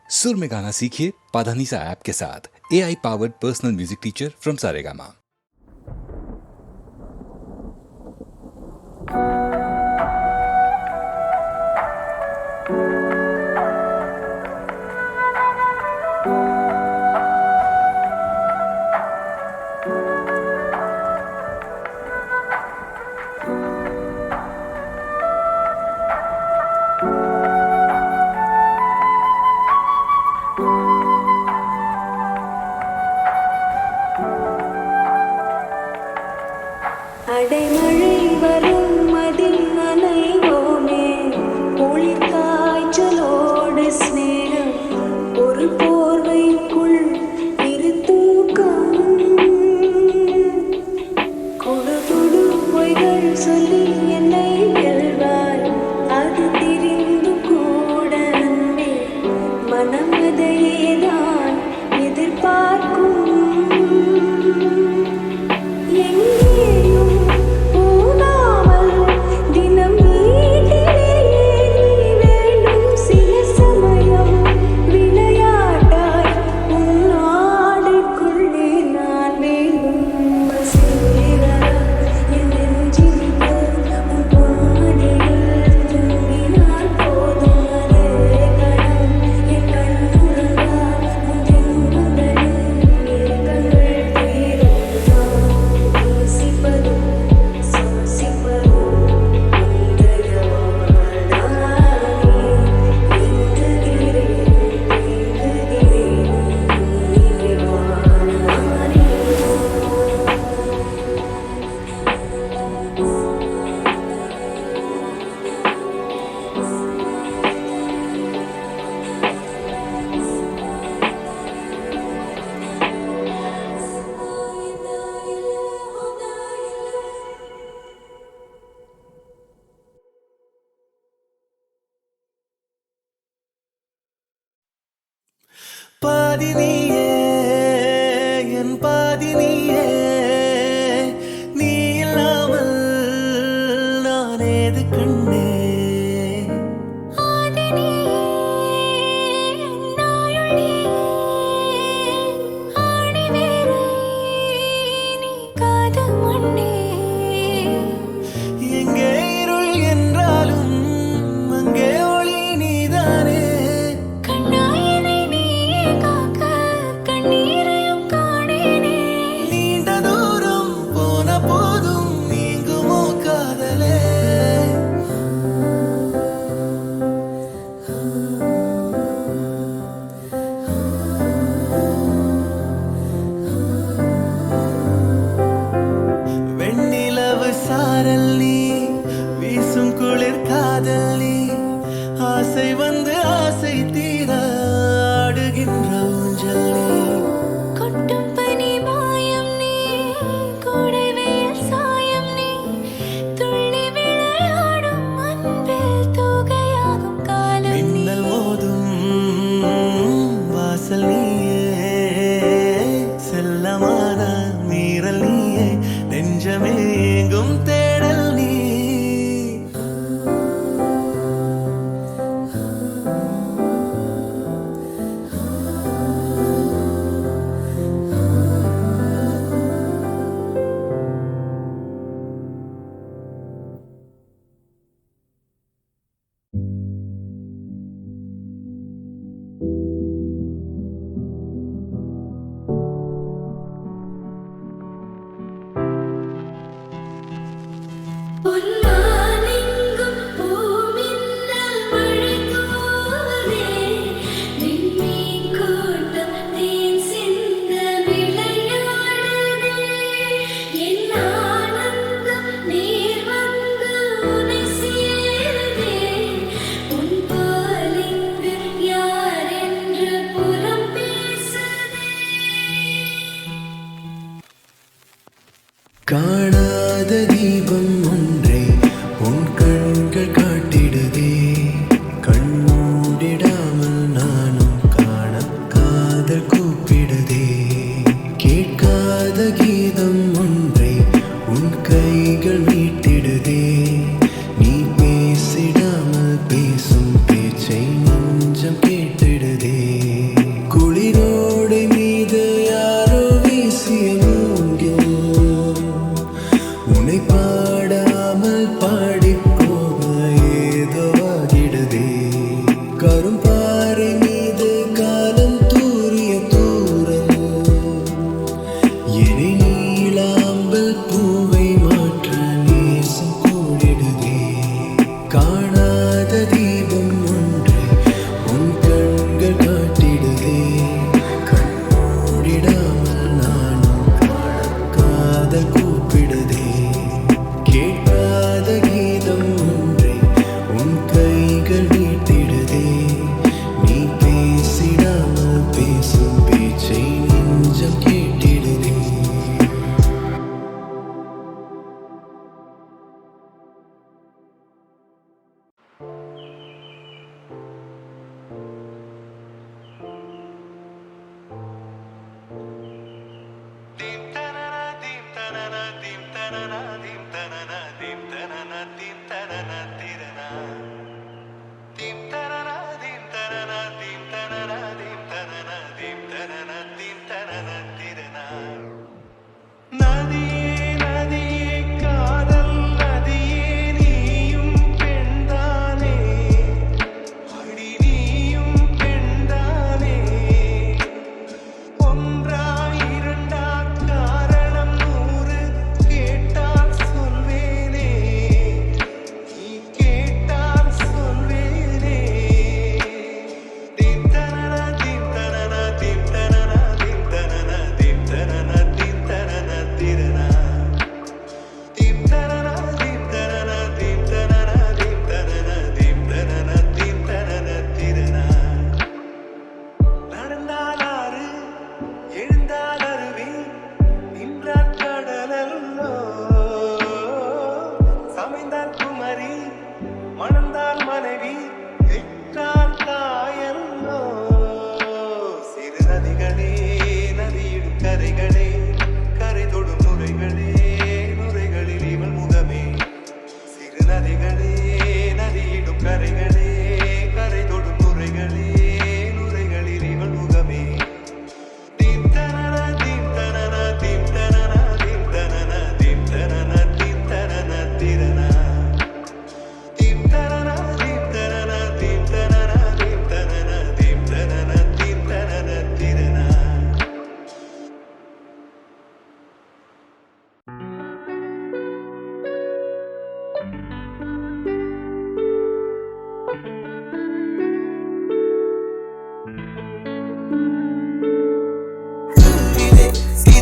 सुर में गाना सीखिए पाधानीसा ऐप के साथ। AI powered personal music teacher from Saregama. அடைமழை வரும் அதில் நனைவோமே, குளிர் காய்ச்சலோடு ஸ்நேகம், ஒரு போர்வைக்குள் இரு தூக்கம். குடு குடு பொய்கள் சொல்லி என்னை வெல்வாய், அது தெரிந்து கூட அன்பே, மனம் அதையேதான் எதிர்பார்க்கும். பாதி நீயே என் பாதி நீயே, நீ இல்லாமல் நான் ஏது கண்ணே. எங்கே இருள் என்றாலும் அங்கே ஒளி நீதானே. கண்ணாயினை நீயே காக்க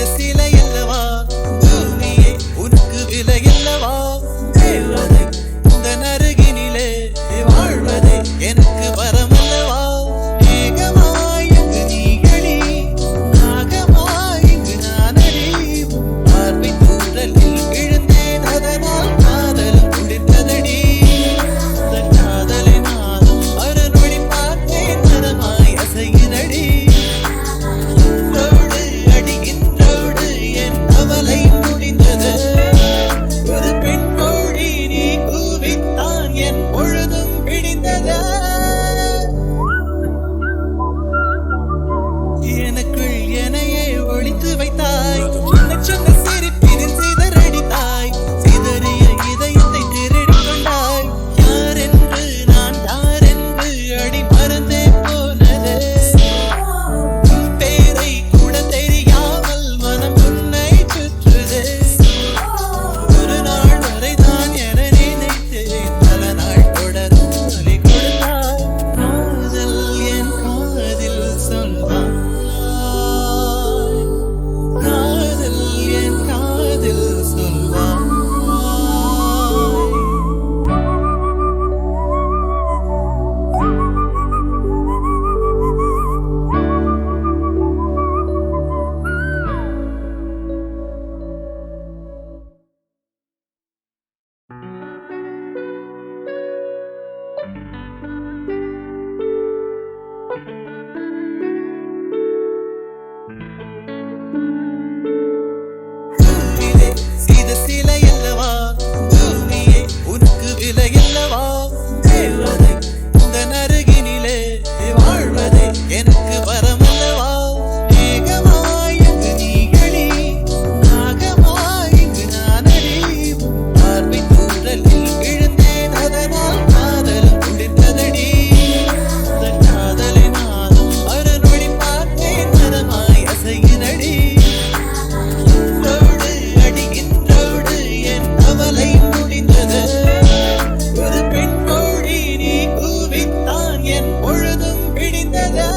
செய்த சிலை அல்லவா பூமியே உனக்கு விலை அல்லவா தேவதை உந்தன் அருகினிலே வாழ்வதே எனக்கு வரமல்லவா மேகமாய் இங்கு நீகளி நாகமாய் இங்கு நானடி பார்வை தூரலில் விழுந்தேன் அதனால் காதலும் குளிர்ந்ததடி தன் காதலை நானும் மறுநொடி பார்த்தேன் மனமாய் அசைகிறடி இன்றோடு அடிகின்றோடு என் அவலை முடிந்தது ஒரு பெண் கோழி நீ கூவித்தான் என் பொழுதும் விடிந்தது எனக்குள் எனையே ஒளித்து வைத்தாய் சொன்ன சிரிப்பினில் சிதறடித்தாய் சிதறிய இதயத்தை திருடிக் கொண்டாய் யாரென்று நான் யாரென்று அடி மறந்தே போனது உன் பேரை கூட தெரியாமல் மனம் உன்னை சுற்றுது ஒரு நாள் வரைதான் என நினைத்தேன் பல நாள் தொடரும் வலி கொடுத்தாய் காதல் என் காதில் சொல்வாய் காதல் என் காதில் சொல்வாய் பூமியே செய்த சிலை அல்லவா பூமியே உனக்கு விலை அல்லவா தேவதை உந்தன் அருகினிலே வாழ்வதே எனக்கு வரமல்லவா மேகமாய் இங்கு நீகளி நாகமாய் இங்கு நானடி பார்வை தூரலில் விழுந்தேன் அதனால் காதலும் குளிர்ந்ததடி தன் காதலை நானும் மறுநொடி பார்த்தேன் மனமாய் அசைகிறடி இன்றோடு அடிகின்றோடு என் அவலை முடிந்தது ஒரு பெண் கோழி நீ கூவித்தான் என் பொழுதும் விடிந்தது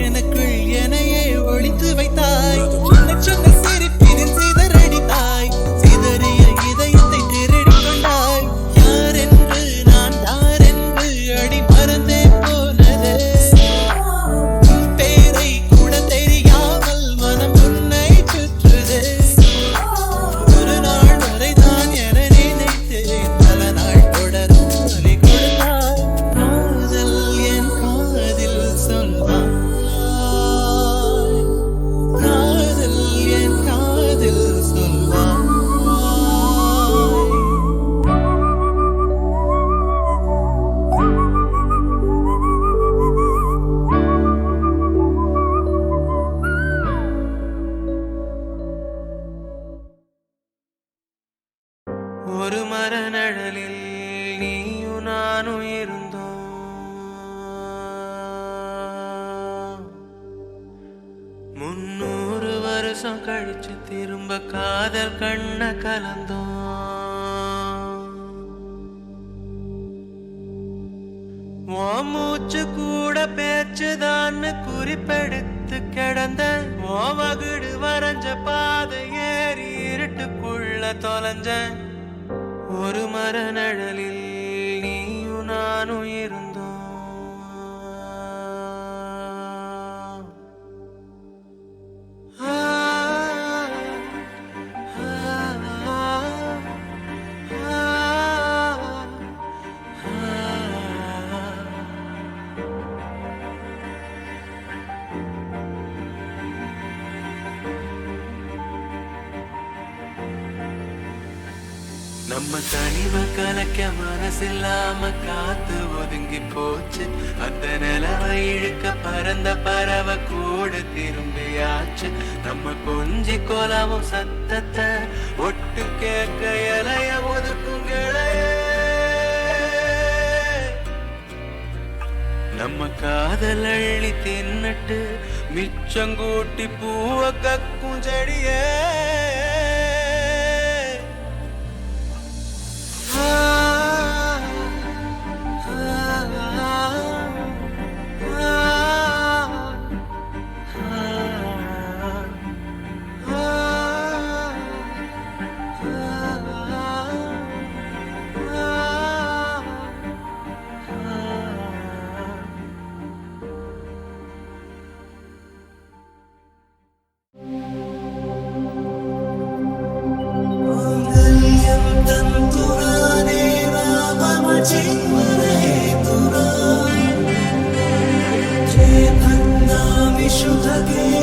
எனக்குள் எனையே ஒளித்து வைத்தாய் சொன்ன சிரிப்பினில் சிதறடித்தாய் சிதறிய இதயத்தை திருடிக் கொண்டாய் யாரென்று நான் யாரென்று அடி மறந்தே போனது உன் பேரை கூட தெரியாமல் மனம் உன்னை சுற்றுது ஒரு நாள் வரைதான் என நினைத்தேன் பல நாள் தொடரும் வலி கொடுத்தாய் காதல் என் காதில் சொல்வாய் காதல் என் காதில் சொல்வாய் ஒரு மர நிழலில் நீயும் நானும் இருந்தோம் 300 வருஷம் கழிச்சு திரும்ப காதல் கண்ண கலந்தோம் உன் மூச்சு கூட பேச்சுதான்னு குறிப்பெடுத்து கிடந்த உன் மகுடு வரைஞ்ச பாதை ஏறி இருட்டுக்குள்ள தொலைஞ்சேன் ஒரு மர நிழலில் நீயும் நானும் இருந்தோம் ஆ, ஆ, ஆ, நம்ம தனிவ கலக்க மனசில்லாம காத்து ஒதுங்கி போச்சு அந்த நிலவை இழுக்க பறந்த பறவை கூட திரும்பியாச்சு நம்ம கொஞ்சி கோலமும் சத்தத்தை ஒட்டு கேட்க இலைய ஒதுக்கும் கிளைய நம்ம காதல் அள்ளி தின்னுட்டு மிச்சங்கூட்டி பூவ கக்கும் செடியே ஆகி